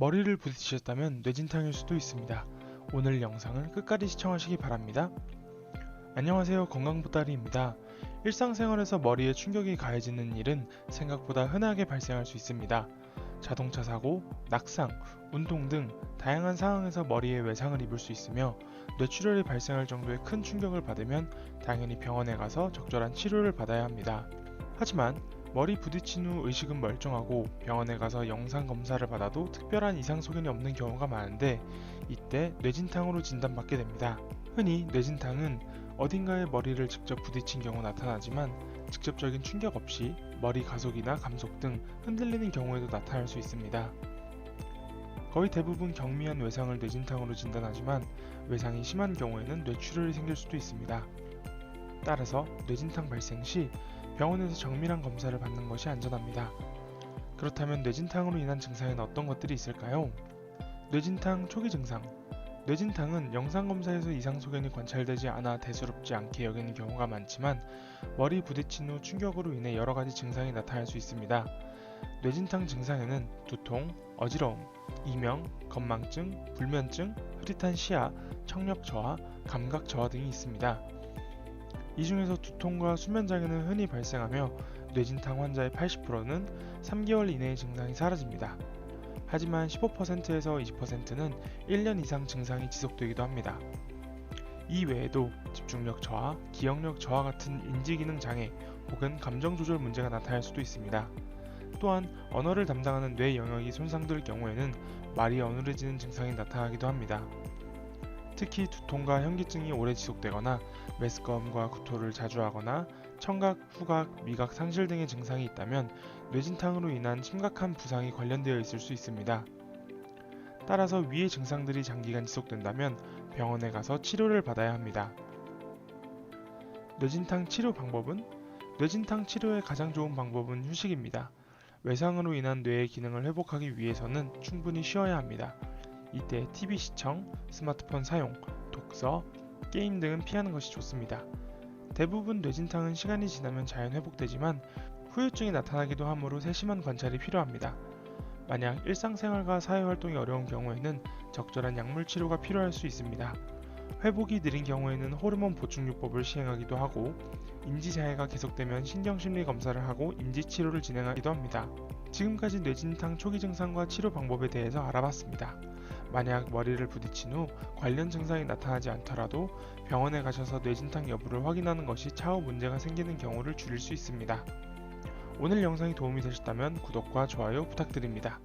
머리를 부딪히셨다면 뇌진탕일 수도 있습니다. 오늘 영상을 끝까지 시청하시기 바랍니다. 안녕하세요, 건강보따리입니다. 일상생활에서 머리에 충격이 가해지는 일은 생각보다 흔하게 발생할 수 있습니다. 자동차 사고, 낙상, 운동 등 다양한 상황에서 머리에 외상을 입을 수 있으며 뇌출혈이 발생할 정도의 큰 충격을 받으면 당연히 병원에 가서 적절한 치료를 받아야 합니다. 하지만 머리 부딪힌 후 의식은 멀쩡하고 병원에 가서 영상 검사를 받아도 특별한 이상 소견이 없는 경우가 많은데 이때 뇌진탕으로 진단받게 됩니다. 흔히 뇌진탕은 어딘가에 머리를 직접 부딪힌 경우 나타나지만 직접적인 충격 없이 머리 가속이나 감속 등 흔들리는 경우에도 나타날 수 있습니다. 거의 대부분 경미한 외상을 뇌진탕으로 진단하지만 외상이 심한 경우에는 뇌출혈이 생길 수도 있습니다. 따라서 뇌진탕 발생 시 병원에서 정밀한 검사를 받는 것이 안전합니다. 그렇다면 뇌진탕으로 인한 증상에는 어떤 것들이 있을까요? 뇌진탕 초기 증상. 뇌진탕은 영상검사에서 이상 소견이 관찰되지 않아 대수롭지 않게 여기는 경우가 많지만 머리 부딪힌 후 충격으로 인해 여러 가지 증상이 나타날 수 있습니다. 뇌진탕 증상에는 두통, 어지러움, 이명, 건망증, 불면증, 흐릿한 시야, 청력 저하, 감각 저하 등이 있습니다. 이 중에서 두통과 수면장애는 흔히 발생하며 뇌진탕 환자의 80%는 3개월 이내에 증상이 사라집니다. 하지만 15%에서 20%는 1년 이상 증상이 지속되기도 합니다. 이 외에도 집중력 저하, 기억력 저하 같은 인지기능 장애 혹은 감정 조절 문제가 나타날 수도 있습니다. 또한 언어를 담당하는 뇌 영역이 손상될 경우에는 말이 어눌해지는 증상이 나타나기도 합니다. 특히 두통과 현기증이 오래 지속되거나 메스꺼움과 구토를 자주 하거나 청각, 후각, 미각 상실 등의 증상이 있다면 뇌진탕으로 인한 심각한 부상이 관련되어 있을 수 있습니다. 따라서 위의 증상들이 장기간 지속된다면 병원에 가서 치료를 받아야 합니다. 뇌진탕 치료 방법은? 뇌진탕 치료의 가장 좋은 방법은 휴식입니다. 외상으로 인한 뇌의 기능을 회복하기 위해서는 충분히 쉬어야 합니다. 이때 TV 시청, 스마트폰 사용, 독서, 게임 등은 피하는 것이 좋습니다. 대부분 뇌진탕은 시간이 지나면 자연 회복되지만 후유증이 나타나기도 하므로 세심한 관찰이 필요합니다. 만약 일상생활과 사회활동이 어려운 경우에는 적절한 약물 치료가 필요할 수 있습니다. 회복이 느린 경우에는 호르몬 보충요법을 시행하기도 하고 인지장애가 계속되면 신경심리 검사를 하고 인지치료를 진행하기도 합니다. 지금까지 뇌진탕 초기 증상과 치료 방법에 대해서 알아봤습니다. 만약 머리를 부딪힌 후 관련 증상이 나타나지 않더라도 병원에 가셔서 뇌진탕 여부를 확인하는 것이 차후 문제가 생기는 경우를 줄일 수 있습니다. 오늘 영상이 도움이 되셨다면 구독과 좋아요 부탁드립니다.